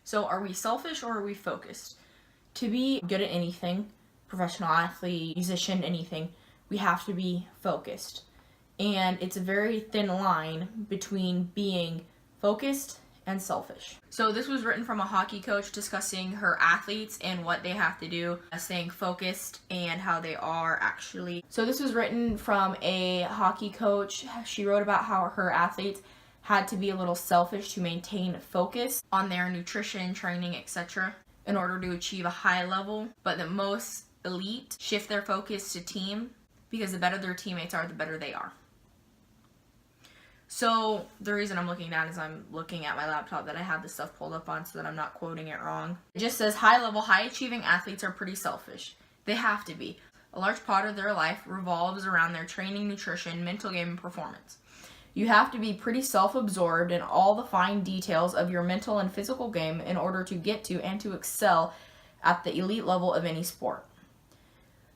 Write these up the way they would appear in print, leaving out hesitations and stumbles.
So are we selfish or are we focused? To be good at anything, professional athlete, musician, anything, we have to be focused. And it's a very thin line between being focused and selfish. So this was written from a hockey coach discussing her athletes and what they have to do, staying focused and how they are actually. So this was written from a hockey coach. She wrote about how her athletes had to be a little selfish to maintain focus on their nutrition, training, etc. in order to achieve a high level, but that most elite shift their focus to team because the better their teammates are, the better they are. So the reason I'm looking down is I'm looking at my laptop that I have this stuff pulled up on so that I'm not quoting it wrong. It just says high-level, high-achieving athletes are pretty selfish. They have to be. A large part of their life revolves around their training, nutrition, mental game, and performance. You have to be pretty self-absorbed in all the fine details of your mental and physical game in order to get to and to excel at the elite level of any sport.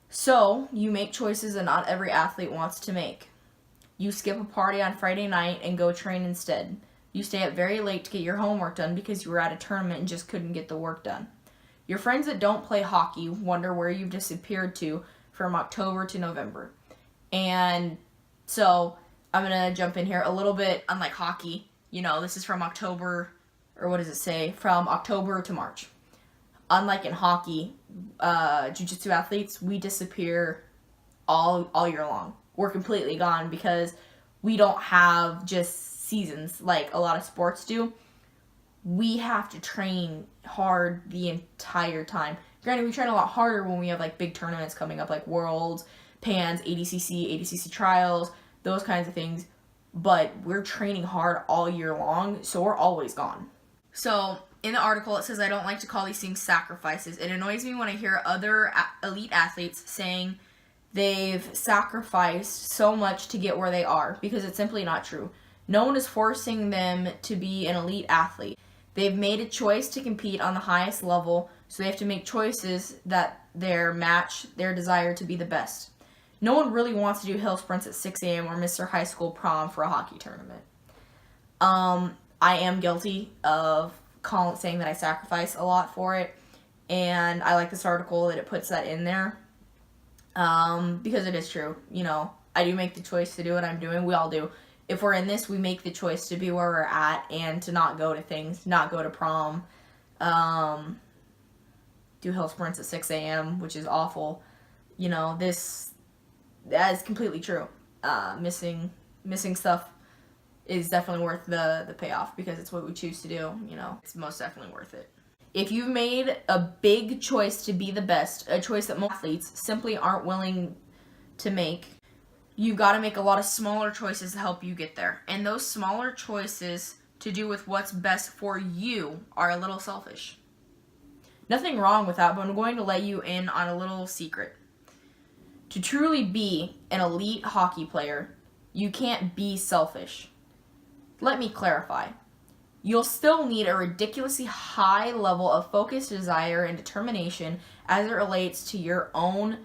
So, you make choices that not every athlete wants to make. You skip a party on Friday night and go train instead. You stay up very late to get your homework done because you were at a tournament and just couldn't get the work done. Your friends that don't play hockey wonder where you've disappeared to from October to November. And so I'm going to jump in here a little bit. Unlike hockey, this is from October, or what does it say? From October to March. Unlike in hockey, Jiu-Jitsu athletes, we disappear all year long. We're completely gone because we don't have just seasons like a lot of sports do. We have to train hard the entire time. Granted, we train a lot harder when we have like big tournaments coming up like Worlds, PANs, ADCC trials, those kinds of things. But we're training hard all year long, so we're always gone. So in the article, it says, I don't like to call these things sacrifices. It annoys me when I hear other elite athletes saying they've sacrificed so much to get where they are, because it's simply not true. No one is forcing them to be an elite athlete. They've made a choice to compete on the highest level, so they have to make choices that match their desire to be the best. No one really wants to do hill sprints at 6 a.m. or miss their high school prom for a hockey tournament. I am guilty of saying that I sacrifice a lot for it, and I like this article that it puts that in there. Because it is true, I do make the choice to do what I'm doing. We all do. If we're in this, we make the choice to be where we're at and to not go to things, not go to prom, do hill sprints at 6 a.m., which is awful. That is completely true. Missing stuff is definitely worth the payoff because it's what we choose to do, It's most definitely worth it. If you've made a big choice to be the best, a choice that most athletes simply aren't willing to make, you've got to make a lot of smaller choices to help you get there. And those smaller choices to do with what's best for you are a little selfish. Nothing wrong with that, but I'm going to let you in on a little secret. To truly be an elite hockey player, you can't be selfish. Let me clarify. You'll still need a ridiculously high level of focus, desire, and determination as it relates to your own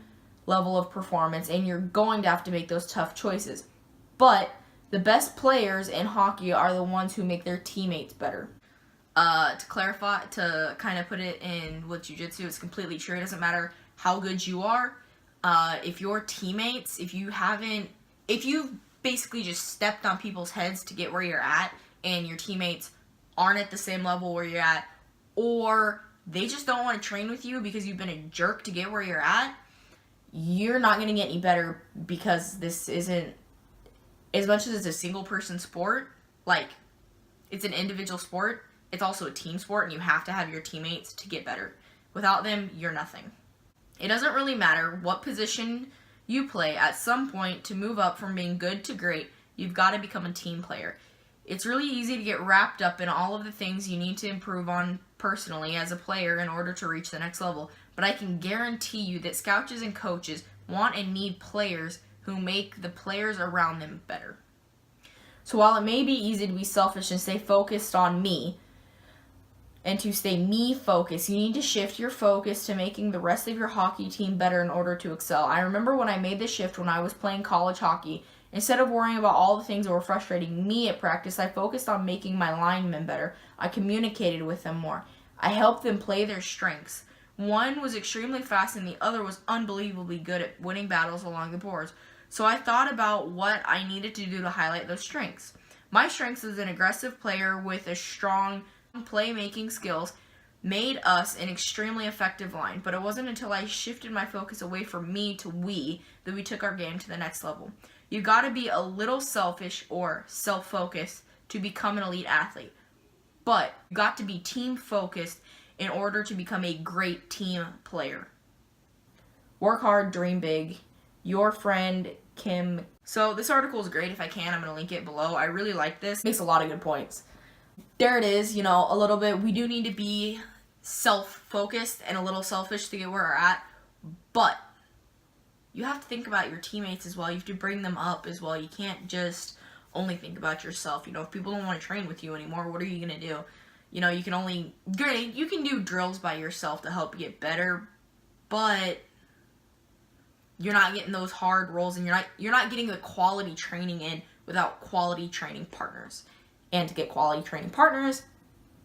level of performance, and you're going to have to make those tough choices. But the best players in hockey are the ones who make their teammates better. To clarify, to kind of put it in with Jiu-Jitsu, it's completely true. It doesn't matter how good you are. If your teammates, if you've basically just stepped on people's heads to get where you're at, and your teammates aren't at the same level where you're at, or they just don't want to train with you because you've been a jerk to get where you're at, you're not going to get any better, because this isn't, as much as it's a single person sport, like, it's an individual sport, it's also a team sport, and you have to have your teammates to get better. Without them, you're nothing. It doesn't really matter what position you play. At some point, to move up from being good to great, you've got to become a team player. It's really easy to get wrapped up in all of the things you need to improve on personally as a player in order to reach the next level. But I can guarantee you that scouts and coaches want and need players who make the players around them better. So while it may be easy to be selfish and stay focused on me, and to stay me-focused, you need to shift your focus to making the rest of your hockey team better in order to excel. I remember when I made the shift when I was playing college hockey. Instead of worrying about all the things that were frustrating me at practice, I focused on making my linemen better. I communicated with them more. I helped them play their strengths. One was extremely fast and the other was unbelievably good at winning battles along the boards. So I thought about what I needed to do to highlight those strengths. My strengths as an aggressive player with a strong playmaking skills made us an extremely effective line, but it wasn't until I shifted my focus away from me to we that we took our game to the next level. You got to be a little selfish or self-focused to become an elite athlete, but you got to be team-focused in order to become a great team player. Work hard, dream big. Your friend, Kim. So this article is great. If I can, I'm going to link it below. I really like this. Makes a lot of good points. There it is, a little bit. We do need to be self-focused and a little selfish to get where we're at, but you have to think about your teammates as well. You have to bring them up as well. You can't just only think about yourself. If people don't want to train with you anymore, what are you going to do? You can do drills by yourself to help you get better, but you're not getting those hard rolls, and you're not getting the quality training in without quality training partners. And to get quality training partners,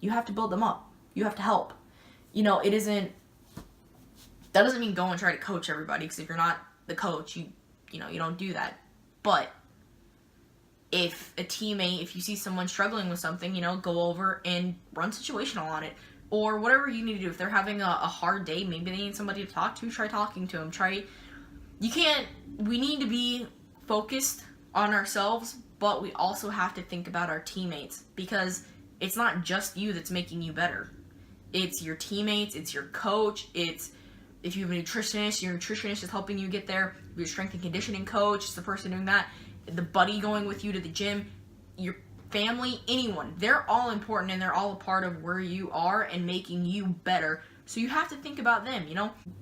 you have to build them up. You have to help. That doesn't mean go and try to coach everybody, because if you're not the coach, you don't do that. But if you see someone struggling with something, go over and run situational on it, or whatever you need to do. If they're having a hard day, maybe they need somebody to talk to, try talking to them. We need to be focused on ourselves, but we also have to think about our teammates, because it's not just you that's making you better. It's your teammates, it's your coach, it's if you have a nutritionist, your nutritionist is helping you get there, your strength and conditioning coach is the person doing that, the buddy going with you to the gym, your family, anyone. They're all important, and they're all a part of where you are and making you better. So you have to think about them,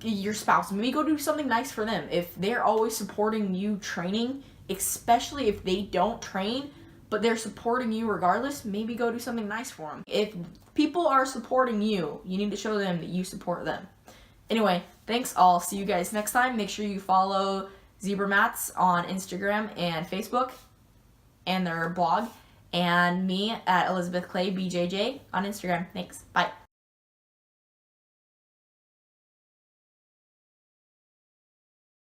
Your spouse, maybe go do something nice for them. If they're always supporting you training, especially if they don't train, but they're supporting you regardless, maybe go do something nice for them. If people are supporting you, you need to show them that you support them. Anyway, thanks all. See you guys next time. Make sure you follow Zebra Mats on Instagram and Facebook and their blog, and me at Elisabeth Clay BJJ on Instagram. Thanks. Bye.